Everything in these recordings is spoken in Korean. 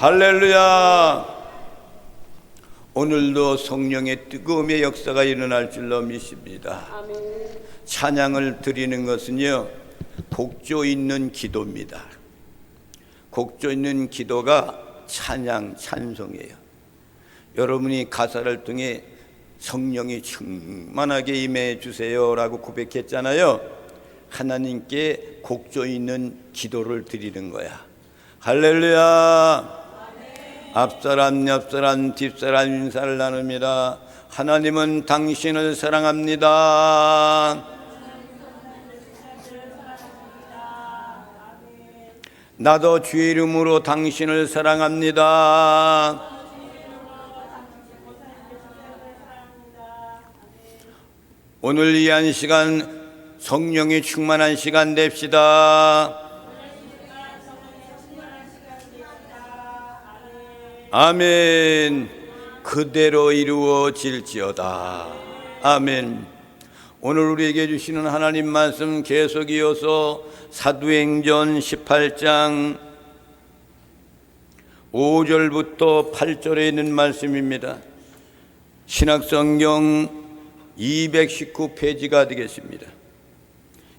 할렐루야. 오늘도 성령의 뜨거움의 역사가 일어날 줄로 믿습니다. 찬양을 드리는 것은요, 곡조 있는 기도입니다. 곡조 있는 기도가 찬양, 찬송이에요. 여러분이 가사를 통해 성령이 충만하게 임해 주세요라고 고백했잖아요. 하나님께 곡조 있는 기도를 드리는 거야. 할렐루야. 앞사람, 옆사람, 뒷사람 인사를 나눕니다. 하나님은 당신을 사랑합니다. 나도 주의 이름으로 당신을 사랑합니다. 오늘 이 한 시간 성령이 충만한 시간 됩시다. 아멘. 그대로 이루어질지어다. 아멘. 오늘 우리에게 주시는 하나님 말씀 계속 이어서 사도행전 18장 5절부터 8절에 있는 말씀입니다. 신약성경 219페이지가 되겠습니다.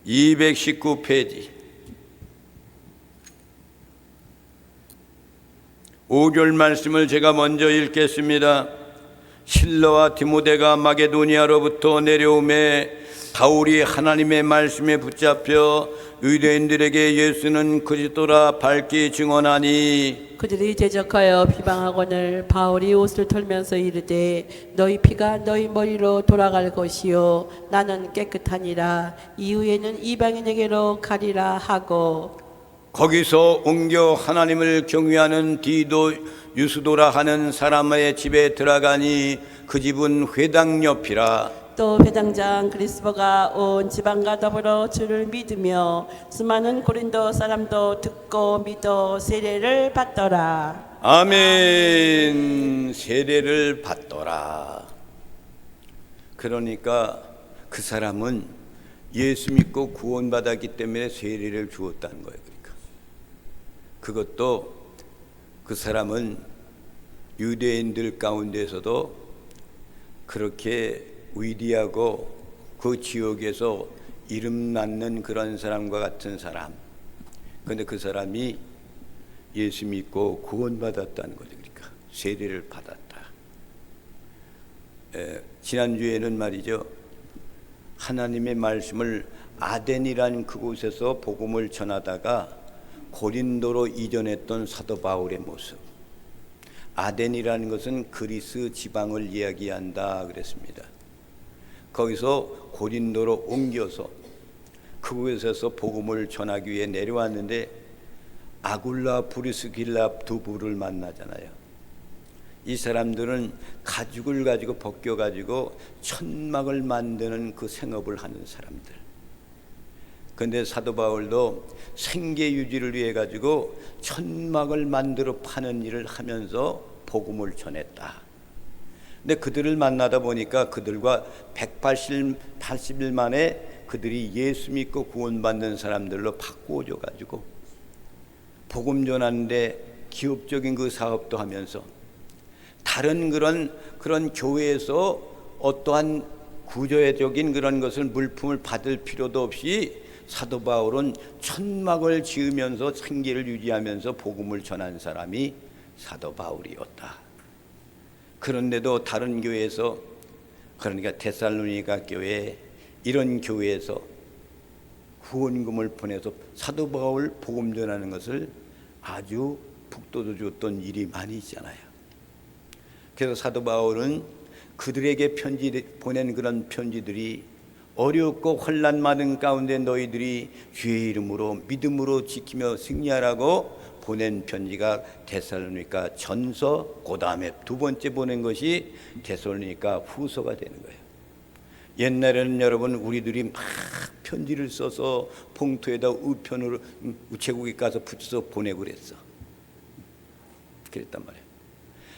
219페이지 5절 말씀을 제가 먼저 읽겠습니다. 실라와 디모데가 마게도니아로부터 내려오매 바울이 하나님의 말씀에 붙잡혀 유대인들에게 예수는 그리스도라 밝히 증언하니, 그들이 대적하여 비방하거늘 바울이 옷을 털면서 이르되 너희 피가 너희 머리로 돌아갈 것이요 나는 깨끗하니라. 이후에는 이방인에게로 가리라 하고, 거기서 옮겨 하나님을 경외하는 디도 유스도라 하는 사람의 집에 들어가니 그 집은 회당 옆이라. 또 회당장 그리스도가 온 지방과 더불어 주를 믿으며 수많은 고린도 사람도 듣고 믿어 세례를 받더라. 아멘. 세례를 받더라. 그러니까 그 사람은 예수 믿고 구원받았기 때문에 세례를 주었다는 거예요. 그것도 그 사람은 유대인들 가운데서도 그렇게 위대하고 그 지역에서 이름 낳는 그런 사람과 같은 사람. 그런데 그 사람이 예수 믿고 구원받았다는 거죠. 그러니까 세례를 받았다. 지난주에는 말이죠, 하나님의 말씀을 아덴이라는 그곳에서 복음을 전하다가 고린도로 이전했던 사도 바울의 모습. 아덴이라는 것은 그리스 지방을 이야기한다 그랬습니다. 거기서 고린도로 옮겨서 그곳에서 복음을 전하기 위해 내려왔는데 아굴라, 브리스길라 두 부를 만나잖아요. 이 사람들은 가죽을 가지고 벗겨가지고 천막을 만드는 그 생업을 하는 사람들. 그런데 사도 바울도 생계 유지를 위해 가지고 천막을 만들어 파는 일을 하면서 복음을 전했다. 근데 그들을 만나다 보니까 그들과 180일 만에 그들이 예수 믿고 구원받는 사람들로 바꾸어져 가지고 복음 전하는데 기업적인 그 사업도 하면서 다른 그런 교회에서 어떠한 구조적인 그런 것을 물품을 받을 필요도 없이 사도 바울은 천막을 지으면서 생계를 유지하면서 복음을 전한 사람이 사도 바울이었다. 그런데도 다른 교회에서, 그러니까 데살로니가 교회, 이런 교회에서 후원금을 보내서 사도 바울 복음 전하는 것을 아주 북돋워 줬던 일이 많이 있잖아요. 그래서 사도 바울은 그들에게 보낸 그런 편지들이 어렵고 혼란 많은 가운데 너희들이 주의 이름으로 믿음으로 지키며 승리하라고 보낸 편지가 데살로니가 전서, 그 다음에 두 번째 보낸 것이 데살로니가 후서가 되는 거예요. 옛날에는 여러분 우리들이 막 편지를 써서 봉투에다 우편으로 우체국에 가서 붙여서 보내고 그랬어. 그랬단 말이에요.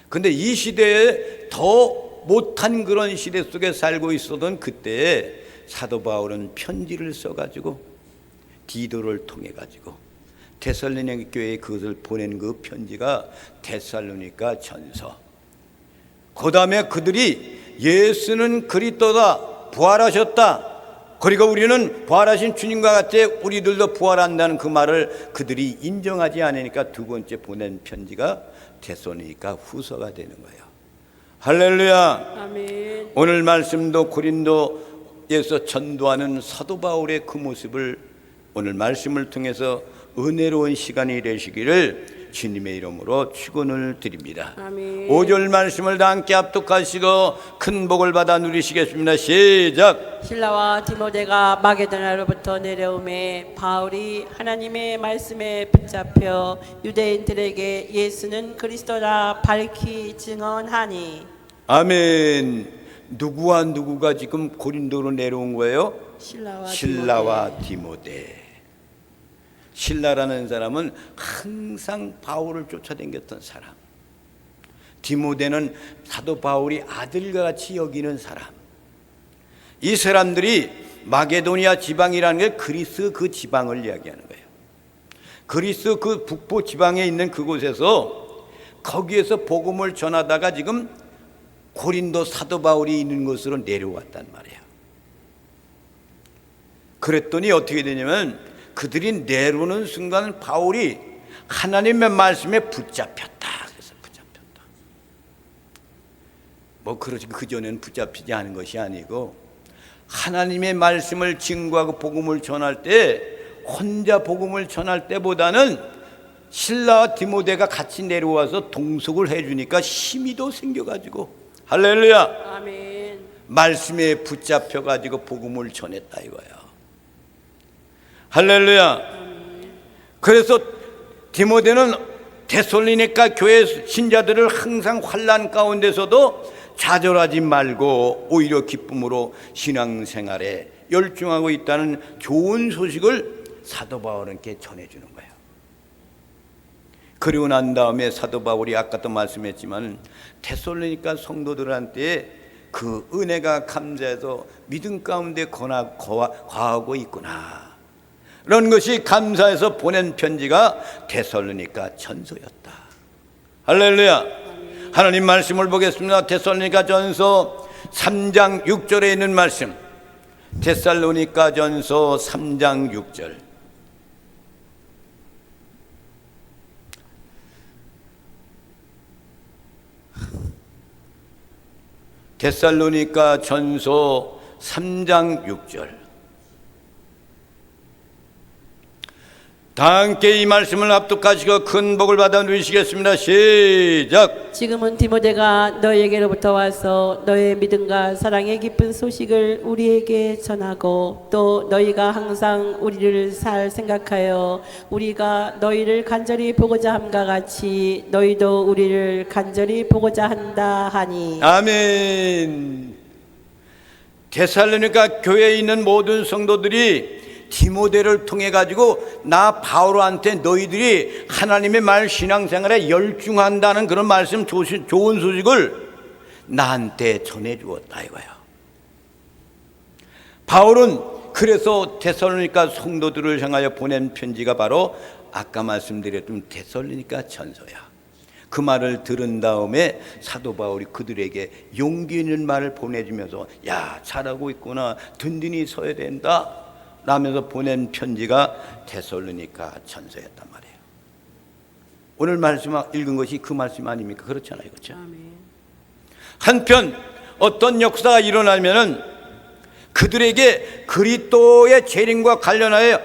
근데 이 시대에 더 못한 그런 시대 속에 살고 있었던 그때에 사도 바울은 편지를 써가지고 디도를 통해 가지고 데살로니가 교회에 그것을 보낸 그 편지가 데살로니가 전서. 그 다음에 그들이 예수는 그리스도다, 부활하셨다, 그리고 우리는 부활하신 주님과 같이 우리들도 부활한다는 그 말을 그들이 인정하지 않으니까 두 번째 보낸 편지가 데살로니가 후서가 되는 거예요. 할렐루야. 아멘. 오늘 말씀도 고린도에서 전도하는 사도 바울의 그 모습을 오늘 말씀을 통해서 은혜로운 시간이 되시기를 주님의 이름으로 축원을 드립니다. 아멘. 5절 말씀을 다 함께 합독하시고 큰 복을 받아 누리시겠습니다. 시작. 실라와 디모데가 마게도냐로부터 내려오매 바울이 하나님의 말씀에 붙잡혀 유대인들에게 예수는 그리스도라 밝히 증언하니. 아멘. 누구와 누구가 지금 고린도로 내려온 거예요? 실라와 디모데. 실라라는 사람은 항상 바울을 쫓아다녔던 사람, 디모데는 사도 바울이 아들과 같이 여기는 사람. 이 사람들이 마게도니아 지방이라는 게 그리스 그 지방을 이야기하는 거예요. 그리스 그 북부 지방에 있는 그곳에서 거기에서 복음을 전하다가 지금 고린도 사도 바울이 있는 곳으로 내려왔단 말이에요. 그랬더니 어떻게 되냐면 그들이 내려오는 순간 바울이 하나님의 말씀에 붙잡혔다. 그래서 붙잡혔다. 뭐 그러지 그전에는 붙잡히지 않은 것이 아니고 하나님의 말씀을 증거하고 복음을 전할 때 혼자 복음을 전할 때보다는 실라와 디모데가 같이 내려와서 동석을 해주니까 힘이 더 생겨가지고 할렐루야. 아멘. 말씀에 붙잡혀가지고 복음을 전했다 이거야. 할렐루야. 그래서 디모데는 데살로니가 교회 신자들을 항상 환난 가운데서도 좌절하지 말고 오히려 기쁨으로 신앙생활에 열중하고 있다는 좋은 소식을 사도 바울에게 전해주는 거예요. 그리고 난 다음에 사도 바울이 아까도 말씀했지만 데살로니가 성도들한테 그 은혜가 감사해서 믿음 가운데 거하고 있구나, 그런 것이 감사해서 보낸 편지가 데살로니가 전서였다. 할렐루야. 하나님 말씀을 보겠습니다. 데살로니가 전서 3장 6절에 있는 말씀. 데살로니가 전서 3장 6절. 데살로니가 전서 3장 6절. 다 함께 이 말씀을 합독하시고 큰 복을 받아 누리시겠습니다. 시작. 지금은 디모데가 너희에게로부터 와서 너의 믿음과 사랑의 기쁜 소식을 우리에게 전하고 또 너희가 항상 우리를 잘 생각하여 우리가 너희를 간절히 보고자 함과 같이 너희도 우리를 간절히 보고자 한다 하니. 아멘. 데살로니가 교회에 있는 모든 성도들이 디모데를 통해 가지고 나 바울한테 너희들이 하나님의 말 신앙생활에 열중한다는 그런 말씀, 좋은 소식을 나한테 전해 주었다 이거야. 바울은 그래서 데살로니가 성도들을 향하여 보낸 편지가 바로 아까 말씀드렸던 데살로니가 전서야. 그 말을 들은 다음에 사도 바울이 그들에게 용기 있는 말을 보내주면서 야, 잘하고 있구나, 든든히 서야 된다 라면서 보낸 편지가 데살로니가 전서였단 말이에요. 오늘 말씀 읽은 것이 그 말씀 아닙니까? 그렇잖아요, 그렇죠? 아멘. 한편 어떤 역사가 일어나면은 그들에게 그리스도의 재림과 관련하여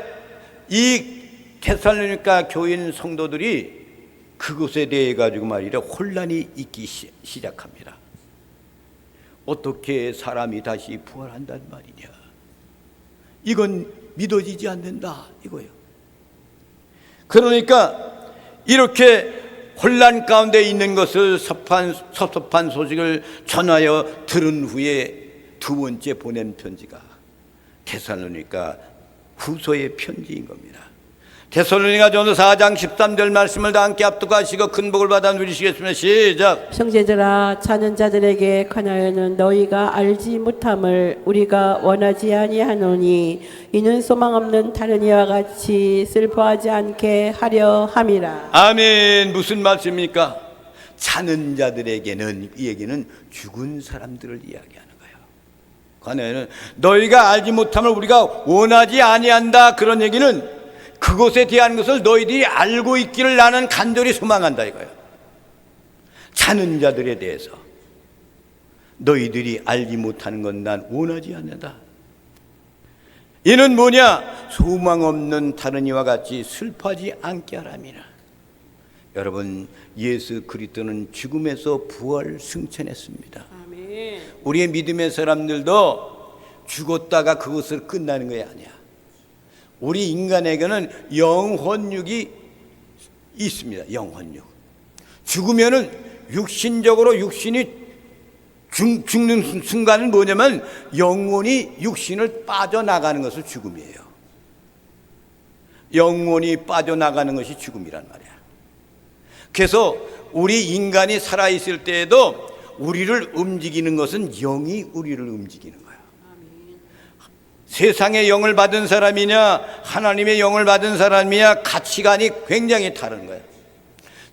이 데살로니가 교인 성도들이 그것에 대해 가지고 말이라 혼란이 있기 시작합니다. 어떻게 사람이 다시 부활한단 말이냐? 이건 믿어지지 않는다 이거예요. 그러니까 이렇게 혼란 가운데 있는 것을 섭섭한 소식을 전하여 들은 후에 두 번째 보낸 편지가 데살로니가 후서의 편지인 겁니다. 데살로니가전서 4장 13절 말씀을 다 함께 합독하시고 큰 복을 받아 누리시겠습니다. 시작. 형제들아, 자는 자들에게 관하여는 너희가 알지 못함을 우리가 원하지 아니하노니 이는 소망 없는 다른 이와 같이 슬퍼하지 않게 하려 함이라. 아멘. 무슨 말씀입니까? 자는 자들에게는, 이 얘기는 죽은 사람들을 이야기하는 거예요. 관하여는 너희가 알지 못함을 우리가 원하지 아니한다. 그런 얘기는 그것에 대한 것을 너희들이 알고 있기를 나는 간절히 소망한다 이거예요. 자는 자들에 대해서 너희들이 알지 못하는 건 난 원하지 않는다. 이는 뭐냐? 소망 없는 다른 이와 같이 슬퍼하지 않게 하람이라. 여러분, 예수 그리스도는 죽음에서 부활 승천했습니다. 아멘. 우리의 믿음의 사람들도 죽었다가 그것을 끝나는 게 아니야. 우리 인간에게는 영혼육이 있습니다. 영혼육. 죽으면은 육신적으로 육신이 죽는 순간은 뭐냐면 영혼이 육신을 빠져나가는 것을 죽음이에요. 영혼이 빠져나가는 것이 죽음이란 말이야. 그래서 우리 인간이 살아있을 때에도 우리를 움직이는 것은 영이 우리를 움직이는 거야. 세상의 영을 받은 사람이냐 하나님의 영을 받은 사람이냐 가치관이 굉장히 다른 거예요.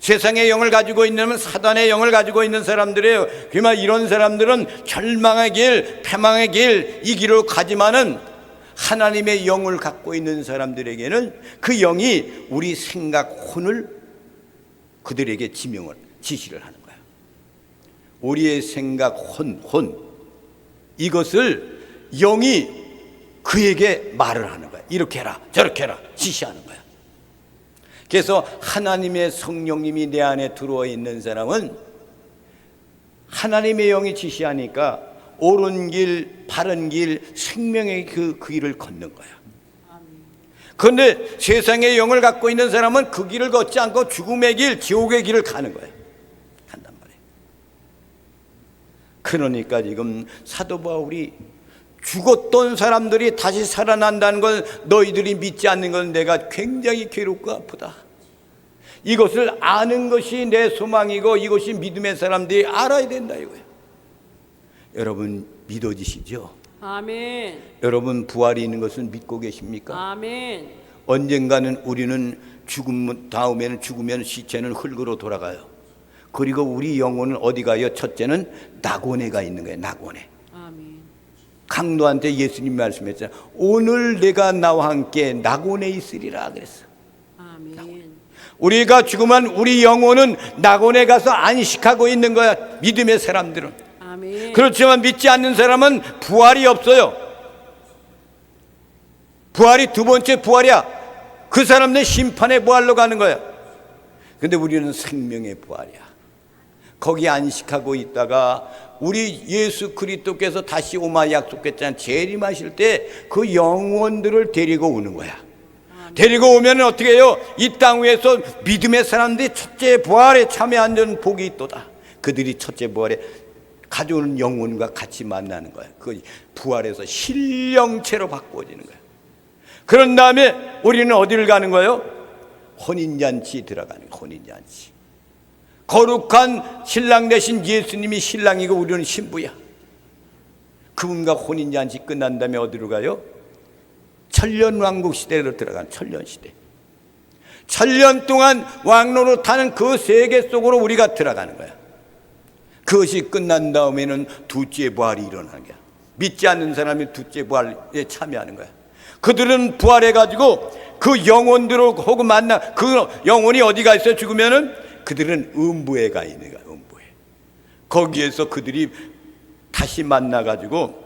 세상의 영을 가지고 있는 사단의 영을 가지고 있는 사람들이에요. 그러면 이런 사람들은 절망의 길, 패망의 길, 이 길을 가지만은 하나님의 영을 갖고 있는 사람들에게는 그 영이 우리 생각 혼을 그들에게 지시를 하는 거예요. 우리의 생각 혼 이것을 영이 그에게 말을 하는 거야. 이렇게 해라 저렇게 해라 지시하는 거야. 그래서 하나님의 성령님이 내 안에 들어와 있는 사람은 하나님의 영이 지시하니까 옳은 길 바른 길 생명의 그 길을 걷는 거야. 그런데 세상의 영을 갖고 있는 사람은 그 길을 걷지 않고 죽음의 길 지옥의 길을 가는 거야. 간단 말이에요. 그러니까 지금 사도 바울이 죽었던 사람들이 다시 살아난다는 걸 너희들이 믿지 않는 건 내가 굉장히 괴롭고 아프다. 이것을 아는 것이 내 소망이고 이것이 믿음의 사람들이 알아야 된다 이거예요. 여러분 믿어지시죠? 아멘. 여러분 부활이 있는 것을 믿고 계십니까? 아멘. 언젠가는 우리는 죽음 다음에는 죽으면 시체는 흙으로 돌아가요. 그리고 우리 영혼은 어디 가요? 첫째는 낙원에 가 있는 거예요. 낙원에. 강도한테 예수님 말씀했잖아요. 오늘 내가 나와 함께 낙원에 있으리라 그랬어. 아멘. 우리가 죽으면 우리 영혼은 낙원에 가서 안식하고 있는 거야. 믿음의 사람들은. 아멘. 그렇지만 믿지 않는 사람은 부활이 없어요. 부활이 두 번째 부활이야. 그 사람은 심판의 부활로 가는 거야. 근데 우리는 생명의 부활이야. 거기 안식하고 있다가 우리 예수 그리스도께서 다시 오마 약속했잖아요. 재림하실 때 그 영혼들을 데리고 오는 거야. 데리고 오면 어떻게 해요? 이 땅 위에서 믿음의 사람들이 첫째 부활에 참여하는 복이 있도다. 그들이 첫째 부활에 가져오는 영혼과 같이 만나는 거야. 그 부활에서 신령체로 바꿔지는 거야. 그런 다음에 우리는 어디를 가는 거예요? 혼인잔치 들어가는 거야. 혼인잔치. 거룩한 신랑 대신 예수님이 신랑이고 우리는 신부야. 그분과 혼인잔치 끝난 다음에 어디로 가요? 천년왕국 시대로 들어간 천년시대. 천년 동안 왕로로 타는 그 세계 속으로 우리가 들어가는 거야. 그것이 끝난 다음에는 둘째 부활이 일어나는 거야. 믿지 않는 사람이 둘째 부활에 참여하는 거야. 그들은 부활해가지고 그 영혼들하고 만나. 그 영혼이 어디가 있어요? 죽으면은 그들은 음부에 가 있는 거야. 음부에. 거기에서 그들이 다시 만나가지고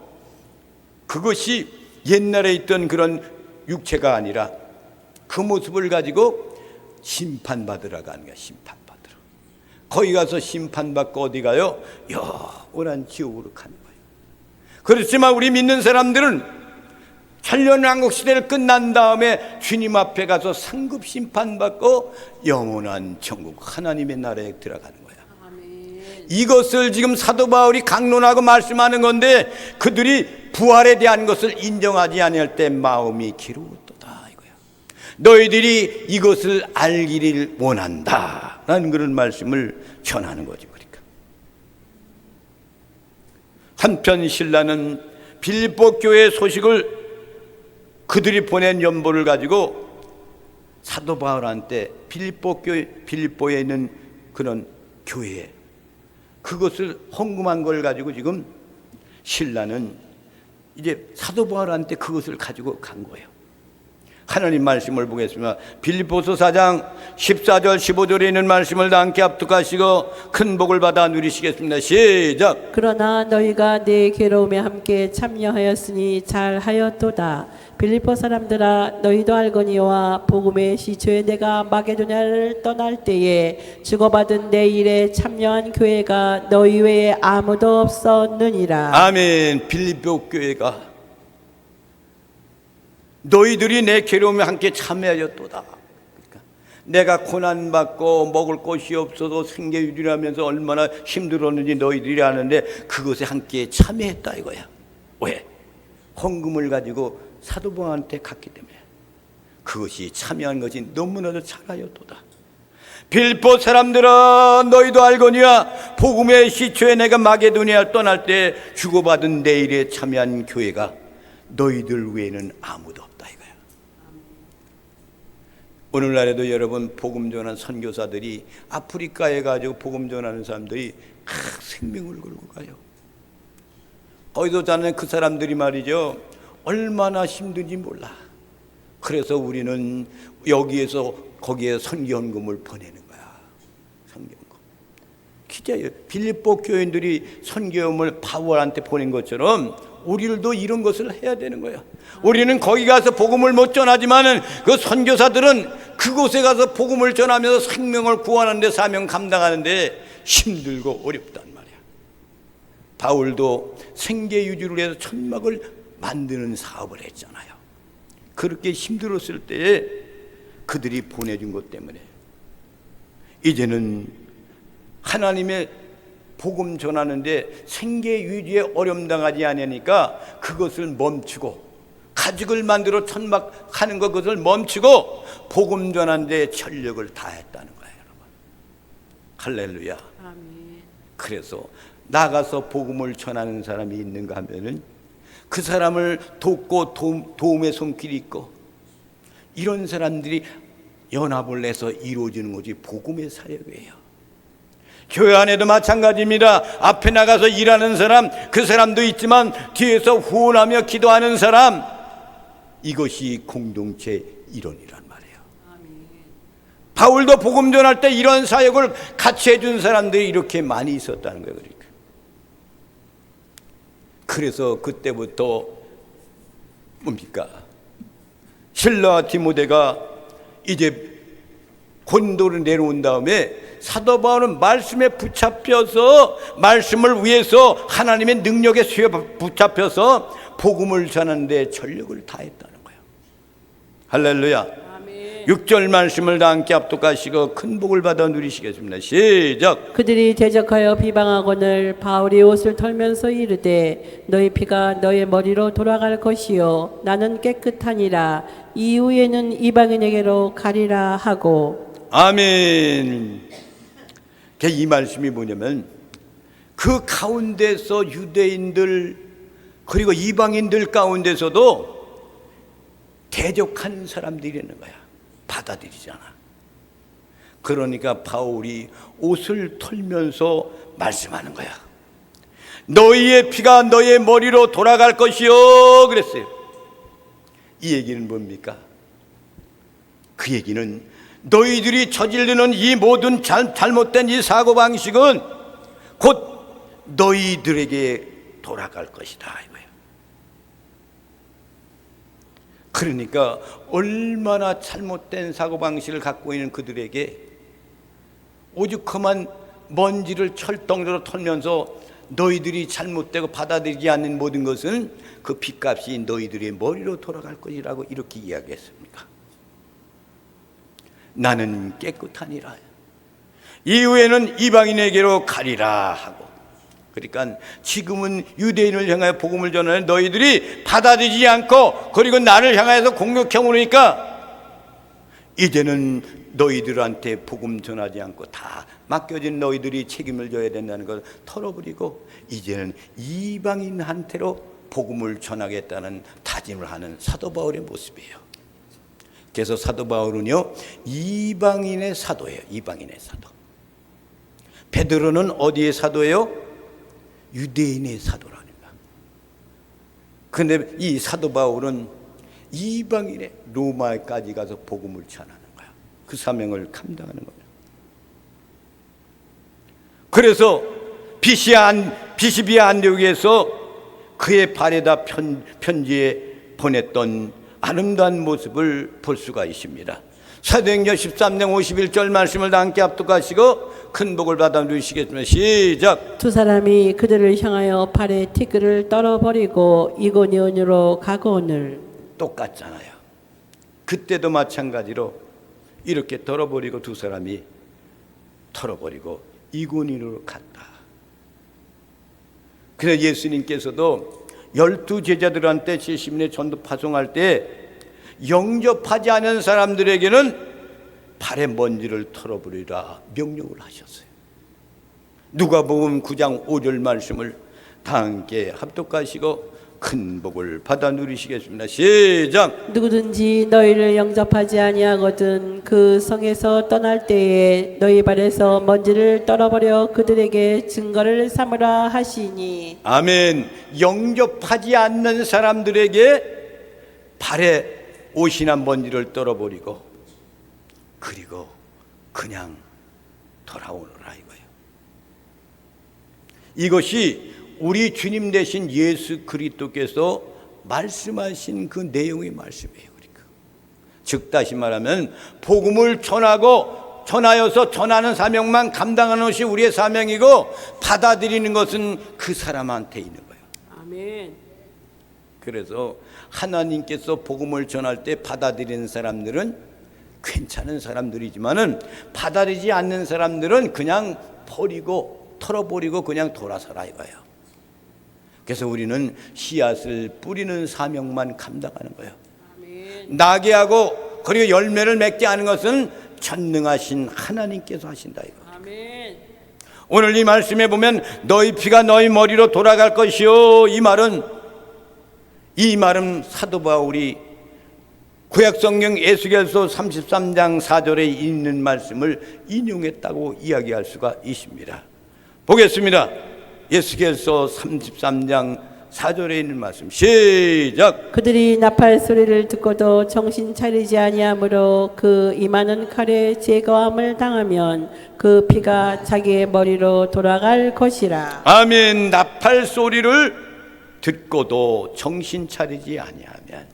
그것이 옛날에 있던 그런 육체가 아니라 그 모습을 가지고 심판받으러 가는 거야. 심판받으러. 거기 가서 심판받고 어디 가요? 영원한 지옥으로 가는 거예요. 그렇지만 우리 믿는 사람들은 천년왕국 시대를 끝난 다음에 주님 앞에 가서 상급 심판받고 영원한 천국 하나님의 나라에 들어가는 거야. 아멘. 이것을 지금 사도 바울이 강론하고 말씀하는 건데 그들이 부활에 대한 것을 인정하지 아니할 때 마음이 괴로웠도다 이거야. 너희들이 이것을 알기를 원한다 라는 그런 말씀을 전하는 거죠. 그러니까 한편 신라는 빌립보 교회의 소식을 그들이 보낸 연보를 가지고 사도 바울한테 빌립보에 있는 그런 교회에 그것을 헌금한 걸 가지고 지금 신라는 이제 사도 바울한테 그것을 가지고 간 거예요. 하나님 말씀을 보겠습니다. 빌립보서 4장 14절 15절에 있는 말씀을 다 함께 합독하시고 큰 복을 받아 누리시겠습니다. 시작. 그러나 너희가 내 괴로움에 함께 참여하였으니 잘하였도다. 빌립보 사람들아, 너희도 알거니와 복음의 시초에 내가 마게도냐를 떠날 때에 주고받은 내 일에 참여한 교회가 너희 외에 아무도 없었느니라. 아멘. 빌립보 교회가 너희들이 내 괴로움에 함께 참여하였도다. 그러니까 내가 고난받고 먹을 것이 없어도 생계유지하면서 얼마나 힘들었는지 너희들이 아는데 그것에 함께 참여했다 이거야. 왜? 헌금을 가지고 사도 바울한테 갔기 때문에. 그것이 참여한 것이 너무나도 잘하였도다. 빌립보 사람들아, 너희도 알거니와 복음의 시초에 내가 마게도니아 떠날 때 주고받은 내 일에 참여한 교회가 너희들 외에는 아무도 없다 이거야. 오늘날에도 여러분 복음 전하는 선교사들이 아프리카에 가지고 복음 전하는 사람들이 생명을 걸고 가요. 거기서 자는 그 사람들이 말이죠, 얼마나 힘든지 몰라. 그래서 우리는 여기에서 거기에 선교헌금을 보내는 거야. 선교헌금. 기자예요. 빌립보 교인들이 선교헌금을 바울한테 보낸 것처럼 우리들도 이런 것을 해야 되는 거야. 우리는 거기 가서 복음을 못 전하지만은 그 선교사들은 그곳에 가서 복음을 전하면서 생명을 구하는데 사명 감당하는데 힘들고 어렵단 말이야. 바울도 생계 유지를 위해서 천막을 만드는 사업을 했잖아요. 그렇게 힘들었을 때에 그들이 보내준 것 때문에 이제는 하나님의 복음 전하는데 생계 유지에 어려움 당하지 않으니까 그것을 멈추고 가죽을 만들어 천막하는 것을 멈추고 복음 전하는데 전력을 다했다는 거예요, 여러분. 할렐루야. 아멘. 그래서 나가서 복음을 전하는 사람이 있는가 하면은 그 사람을 돕고 도움의 손길이 있고 이런 사람들이 연합을 내서 이루어지는 것이 복음의 사역이에요. 교회 안에도 마찬가지입니다. 앞에 나가서 일하는 사람, 그 사람도 있지만 뒤에서 후원하며 기도하는 사람, 이것이 공동체 일원이란 말이에요. 아멘. 바울도 복음 전할 때 이런 사역을 같이 해준 사람들이 이렇게 많이 있었다는 거예요. 그러니까. 그래서 그때부터 뭡니까? 실라와 디모데가 이제 곤도를 내려온 다음에 사도 바울은 말씀에 붙잡혀서 말씀을 위해서 하나님의 능력에 수여 붙잡혀서 복음을 전하는데 전력을 다했다는 거예요. 할렐루야. 아멘. 6절 말씀을 다 함께 합독하시고 큰 복을 받아 누리시겠습니다. 시작. 그들이 대적하여 비방하거늘 바울이 옷을 털면서 이르되 너희 피가 너의 머리로 돌아갈 것이요 나는 깨끗하니라 이후에는 이방인에게로 가리라 하고. 아멘. 이 말씀이 뭐냐면 그 가운데서 유대인들 그리고 이방인들 가운데서도 대적하는 사람들이 있는 거야. 받아들이잖아. 그러니까 바울이 옷을 털면서 말씀하는 거야. 너희의 피가 너희의 머리로 돌아갈 것이요 그랬어요. 이 얘기는 뭡니까? 그 얘기는 너희들이 저지르는 이 모든 잘못된 이 사고방식은 곧 너희들에게 돌아갈 것이다 이거예요. 그러니까 얼마나 잘못된 사고방식을 갖고 있는 그들에게 오죽하면 먼지를 철덩이로 털면서 너희들이 잘못되고 받아들이지 않는 모든 것은 그 핏값이 너희들의 머리로 돌아갈 것이라고 이렇게 이야기했습니까? 나는 깨끗하니라. 이후에는 이방인에게로 가리라 하고. 그러니까 지금은 유대인을 향하여 복음을 전하는 너희들이 받아들이지 않고 그리고 나를 향하여서 공격해 오니까 이제는 너희들한테 복음 전하지 않고 다 맡겨진 너희들이 책임을 져야 된다는 걸 털어버리고 이제는 이방인한테로 복음을 전하겠다는 다짐을 하는 사도 바울의 모습이에요. 그래서 사도 바울은요, 이방인의 사도예요. 이방인의 사도. 베드로는 어디의 사도예요? 유대인의 사도라니까. 그런데 이 사도 바울은 이방인의 로마까지 가서 복음을 전하는 거야. 그 사명을 감당하는 거야. 그래서 비시비아 안디옥에서 그의 발에다 편지에 보냈던 아름다운 모습을 볼 수가 있습니다. 사도행전 13장 51절 말씀을 다 함께 합독하시고 큰 복을 받아 누리시겠습니다. 시작. 두 사람이 그들을 향하여 발에 티끌을 떨어버리고 이고니온으로 가거늘. 똑같잖아요. 그때도 마찬가지로 이렇게 털어버리고 두 사람이 털어버리고 이고니온으로 갔다. 그래서 예수님께서도 12 제자들한테 70년 전도 파송할 때 영접하지 않은 사람들에게는 발의 먼지를 털어버리라 명령을 하셨어요. 누가복음 9장 5절 말씀을 다 함께 합독하시고 큰 복을 받아 누리시겠습니다. 시작. 누구든지 너희를 영접하지 아니하거든 그 성에서 떠날 때에 너희 발에서 먼지를 떨어버려 그들에게 증거를 삼으라 하시니. 아멘. 영접하지 않는 사람들에게 발에 옷이나 먼지를 떨어버리고 그리고 그냥 돌아오너라 이거예요. 이것이 우리 주님 되신 예수 그리스도께서 말씀하신 그 내용의 말씀이에요. 그러니까 즉 다시 말하면 복음을 전하여서 전하는 사명만 감당하는 것이 우리의 사명이고 받아들이는 것은 그 사람한테 있는 거예요. 아멘. 그래서 하나님께서 복음을 전할 때 받아들이는 사람들은 괜찮은 사람들이지만은 받아들이지 않는 사람들은 그냥 버리고 털어버리고 그냥 돌아서라 이거예요. 그래서 우리는 씨앗을 뿌리는 사명만 감당하는 거예요. 아멘. 나게 하고 그리고 열매를 맺게 하는 것은 전능하신 하나님께서 하신다 이거. 아멘. 오늘 이 말씀에 보면 너희 피가 너희 머리로 돌아갈 것이요, 이 말은 사도 바울이 구약성경 에스겔서 33장 4절에 있는 말씀을 인용했다고 이야기할 수가 있습니다. 보겠습니다. 에스겔서 33장 4절에 있는 말씀 시작. 그들이 나팔 소리를 듣고도 정신 차리지 아니하므로 그 임하는 칼에 제거함을 당하면 그 피가 자기의 머리로 돌아갈 것이라. 아멘. 나팔 소리를 듣고도 정신 차리지 아니하면,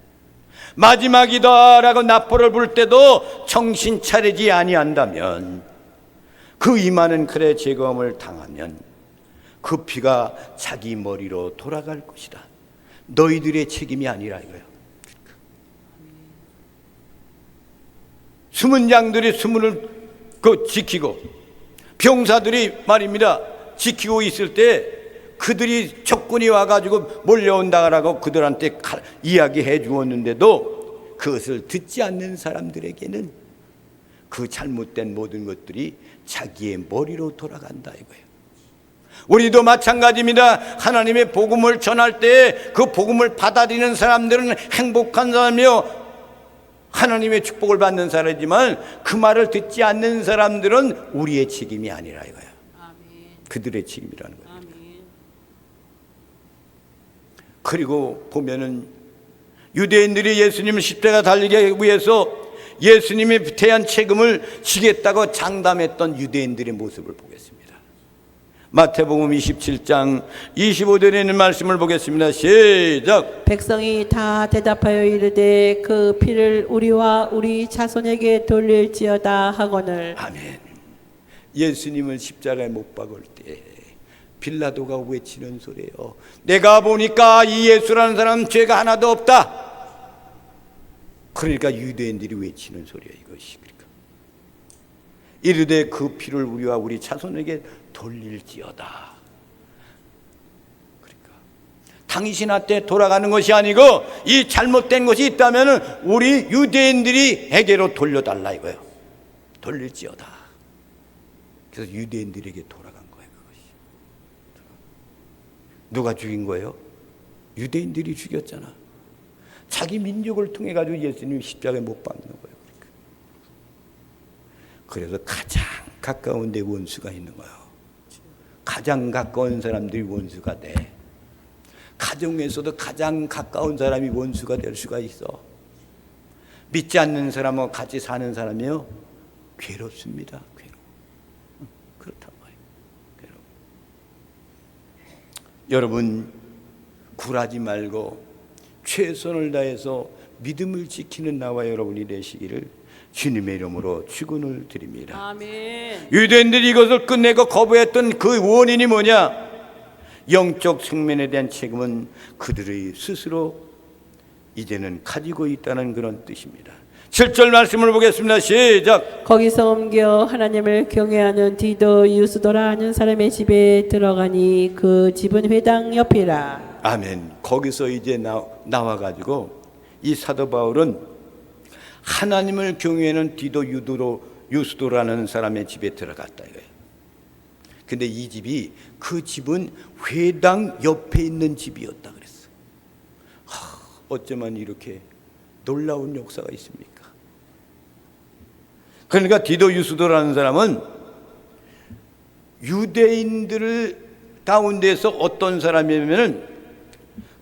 마지막이다라고 나팔을 불 때도 정신 차리지 아니한다면, 그 임하는 칼에 제거함을 당하면 그 피가 자기 머리로 돌아갈 것이다. 너희들의 책임이 아니라 이거예요. 숨은 양들이 숨을 지키고 병사들이 말입니다 지키고 있을 때 그들이 적군이 와가지고 몰려온다라고 그들한테 이야기해 주었는데도 그것을 듣지 않는 사람들에게는 그 잘못된 모든 것들이 자기의 머리로 돌아간다 이거예요. 우리도 마찬가지입니다. 하나님의 복음을 전할 때 그 복음을 받아들이는 사람들은 행복한 사람이요, 하나님의 축복을 받는 사람이지만 그 말을 듣지 않는 사람들은 우리의 책임이 아니라 이거야. 아멘. 그들의 책임이라는 거야. 아멘. 그리고 보면은 유대인들이 예수님을 십자가 달리게 위해서 예수님이 대한 책임을 지겠다고 장담했던 유대인들의 모습을 보겠습니다. 마태복음 27장 25절에 있는 말씀을 보겠습니다. 시작. 백성이 다 대답하여 이르되 그 피를 우리와 우리 자손에게 돌릴지어다 하거늘. 아멘. 예수님을 십자가에 못 박을 때 빌라도가 외치는 소리예요. 내가 보니까 이 예수라는 사람 죄가 하나도 없다. 그러니까 유대인들이 외치는 소리예요. 이것이 그러니까 이르되 그 피를 우리와 우리 자손에게 돌릴지어다. 그러니까 당신한테 돌아가는 것이 아니고 이 잘못된 것이 있다면 우리 유대인들이 에게로 돌려달라 이거예요. 돌릴지어다. 그래서 유대인들에게 돌아간 거예요. 그것이. 누가 죽인 거예요? 유대인들이 죽였잖아. 자기 민족을 통해 가지고 예수님이 십자가에 못 박는 거예요. 그래서 가장 가까운 데 원수가 있는 거예요. 가장 가까운 사람들이 원수가 돼. 가정에서도 가장 가까운 사람이 원수가 될 수가 있어. 믿지 않는 사람하고 같이 사는 사람이요, 괴롭습니다. 그렇단 말이에요. 여러분, 굴하지 말고 최선을 다해서 믿음을 지키는 나와 여러분이 되시기를 주님의 이름으로 축원을 드립니다. 아멘. 유대인들이 이것을 끝내고 거부했던 그 원인이 뭐냐? 영적 생명에 대한 책임은 그들의 스스로 이제는 가지고 있다는 그런 뜻입니다. 7절 말씀을 보겠습니다. 시작. 거기서 옮겨 하나님을 경외하는 디도 유스도라 하는 사람의 집에 들어가니 그 집은 회당 옆이라. 아멘. 거기서 이제 나와가지고 이 사도 바울은 하나님을 경외하는 디도 유스도라는 사람의 집에 들어갔다 이거예요. 근데 이 집이, 그 집은 회당 옆에 있는 집이었다 그랬어요. 어쩌면 이렇게 놀라운 역사가 있습니까? 그러니까 디도 유스도라는 사람은 유대인들 가운데서 어떤 사람이냐면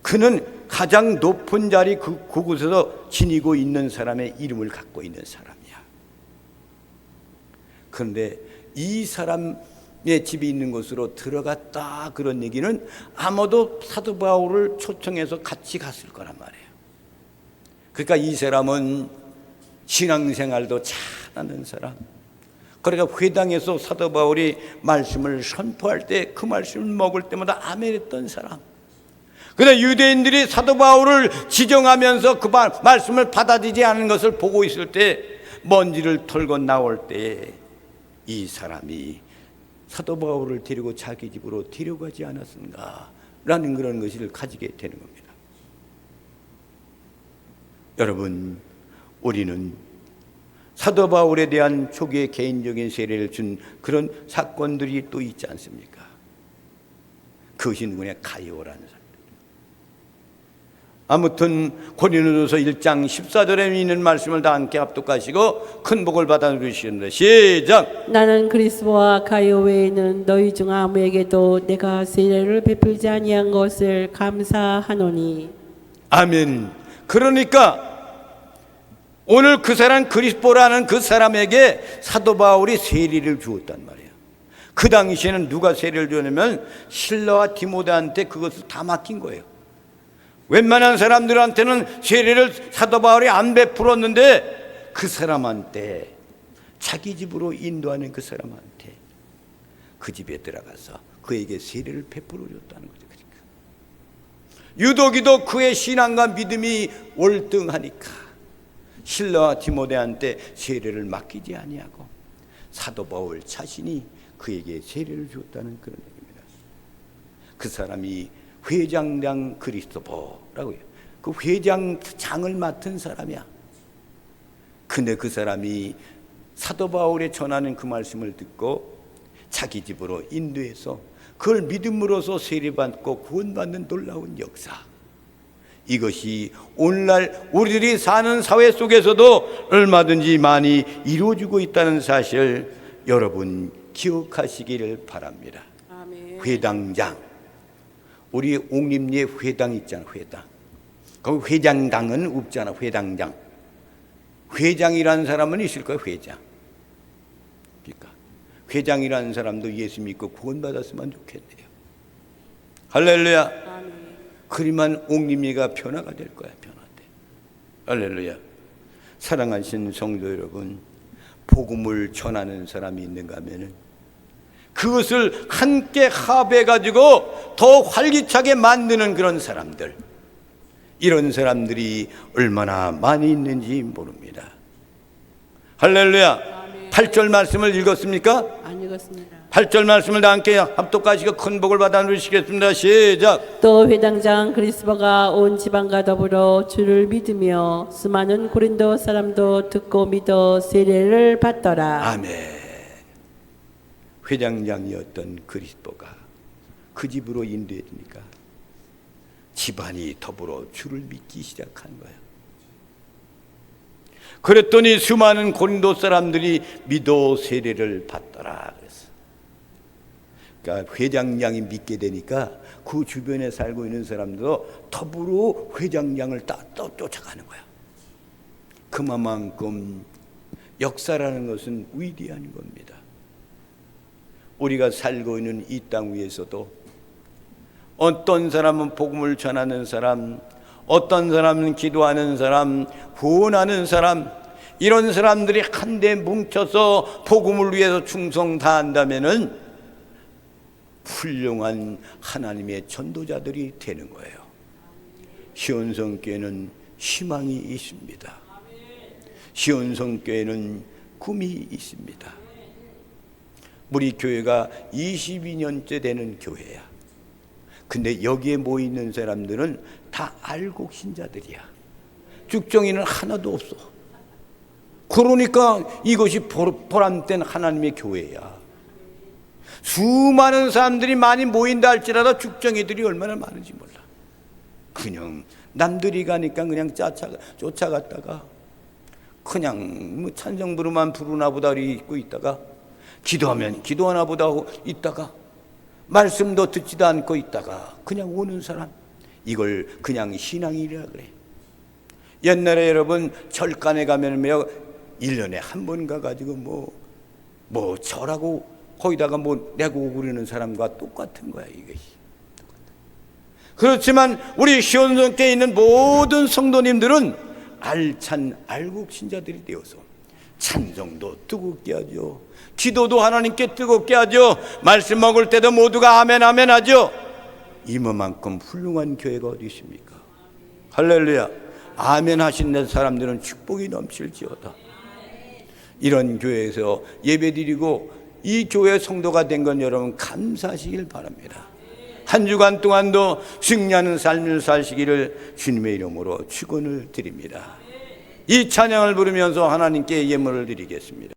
그는 가장 높은 자리 그곳에서 지니고 있는 사람의 이름을 갖고 있는 사람이야. 그런데 이 사람의 집이 있는 곳으로 들어갔다 그런 얘기는 아마도 사도 바울을 초청해서 같이 갔을 거란 말이에요. 그러니까 이 사람은 신앙생활도 잘하는 사람. 그러니까 회당에서 사도 바울이 말씀을 선포할 때 그 말씀을 먹을 때마다 아멘 했던 사람. 그런데 유대인들이 사도 바울을 지정하면서 그 말씀을 받아들이지 않은 것을 보고 있을 때 먼지를 털고 나올 때 이 사람이 사도 바울을 데리고 자기 집으로 데려가지 않았는가 라는 그런 것을 가지게 되는 겁니다. 여러분, 우리는 사도 바울에 대한 초기의 개인적인 세례를 준 그런 사건들이 또 있지 않습니까? 그것이 누구냐? 가이오라는 사람. 아무튼 고린도전서 1장 14절에 있는 말씀을 다 함께 합독하시고 큰 복을 받아 누리시는데 시작. 나는 그리스도와 가이오 외에는 너희 중 아무에게도 내가 세례를 베풀지 아니한 것을 감사하노니. 아멘. 그러니까 오늘 그 사람 그리스도라는 그 사람에게 사도 바울이 세례를 주었단 말이에요. 그 당시에는 누가 세례를 주냐면 실라와 디모데한테 그것을 다 맡긴 거예요. 웬만한 사람들한테는 세례를 사도 바울이 안 베풀었는데 그 사람한테, 자기 집으로 인도하는 그 사람한테 그 집에 들어가서 그에게 세례를 베풀어 줬다는 거죠. 그러니까 유독이도 그의 신앙과 믿음이 월등하니까 실라와 디모데한테 세례를 맡기지 아니하고 사도 바울 자신이 그에게 세례를 줬다는 그런 얘기입니다. 그 사람이 회장장 그리스도보라고 해요. 그 회장장을 맡은 사람이야. 근데 그 사람이 사도 바울의 전하는 그 말씀을 듣고 자기 집으로 인도해서 그걸 믿음으로써 세례받고 구원받는 놀라운 역사. 이것이 오늘날 우리들이 사는 사회 속에서도 얼마든지 많이 이루어지고 있다는 사실 여러분 기억하시기를 바랍니다. 아멘. 회당장, 우리 옥림리에 회당 있잖아. 회당. 거기 회장당은 없잖아. 회당장. 회장이라는 사람은 있을 거야. 회장. 그러니까 회장이라는 사람도 예수 믿고 구원받았으면 좋겠네요. 할렐루야. 아멘. 그리만 옥림리가 변화가 될 거야. 변화돼. 할렐루야. 사랑하신 성도 여러분, 복음을 전하는 사람이 있는가 하면은 그것을 함께 합해가지고 더 활기차게 만드는 그런 사람들, 이런 사람들이 얼마나 많이 있는지 모릅니다. 할렐루야. 8절 말씀을 읽었습니까? 안 읽었습니다. 8절 말씀을 다 함께 합독하시고 큰 복을 받아 누리시겠습니다. 시작. 또 회당장 그리스도가 온 지방과 더불어 주를 믿으며 수많은 고린도 사람도 듣고 믿어 세례를 받더라. 아멘. 회장장이었던 그리스도가 그 집으로 인도해주니까 집안이 더불어 주를 믿기 시작한 거예요. 그랬더니 수많은 고린도 사람들이 믿어 세례를 받더라 그랬어. 그러니까 회장장이 믿게 되니까 그 주변에 살고 있는 사람도 더불어 회장장을 쫓아가는 거야. 그만큼 역사라는 것은 위대한 겁니다. 우리가 살고 있는 이 땅 위에서도 어떤 사람은 복음을 전하는 사람, 어떤 사람은 기도하는 사람, 구원하는 사람, 이런 사람들이 한데 뭉쳐서 복음을 위해서 충성 다한다면은 훌륭한 하나님의 전도자들이 되는 거예요. 시온성교회는 희망이 있습니다. 시온성교회는 꿈이 있습니다. 우리 교회가 22년째 되는 교회야. 근데 여기에 모이는 사람들은 다 알곡 신자들이야. 죽정이는 하나도 없어. 그러니까 이것이 보람된 하나님의 교회야. 수많은 사람들이 많이 모인다 할지라도 죽정이들이 얼마나 많은지 몰라. 그냥 남들이 가니까 그냥 쫓아갔다가 그냥 뭐 찬송 부르면 부르나 보다 있고 있다가 기도하면 기도하나 보다 하고 있다가 말씀도 듣지도 않고 있다가 그냥 오는 사람, 이걸 그냥 신앙이라 그래. 옛날에 여러분 절간에 가면 1년에 한 번 가가지고 뭐 절하고 거기다가 뭐 내고 그러는 사람과 똑같은 거야 이것이. 그렇지만 우리 시온성교회에 있는 모든 성도님들은 알찬 알곡 신자들이 되어서 찬송도 뜨겁게 하죠. 기도도 하나님께 뜨겁게 하죠. 말씀 먹을 때도 모두가 아멘 아멘 하죠. 이만큼 훌륭한 교회가 어디 있습니까? 할렐루야. 아멘 하시는 사람들은 축복이 넘칠지어다. 이런 교회에서 예배드리고 이 교회 성도가 된 건 여러분 감사하시길 바랍니다. 한 주간 동안도 승리하는 삶을 사시기를 주님의 이름으로 축원을 드립니다. 이 찬양을 부르면서 하나님께 예물을 드리겠습니다.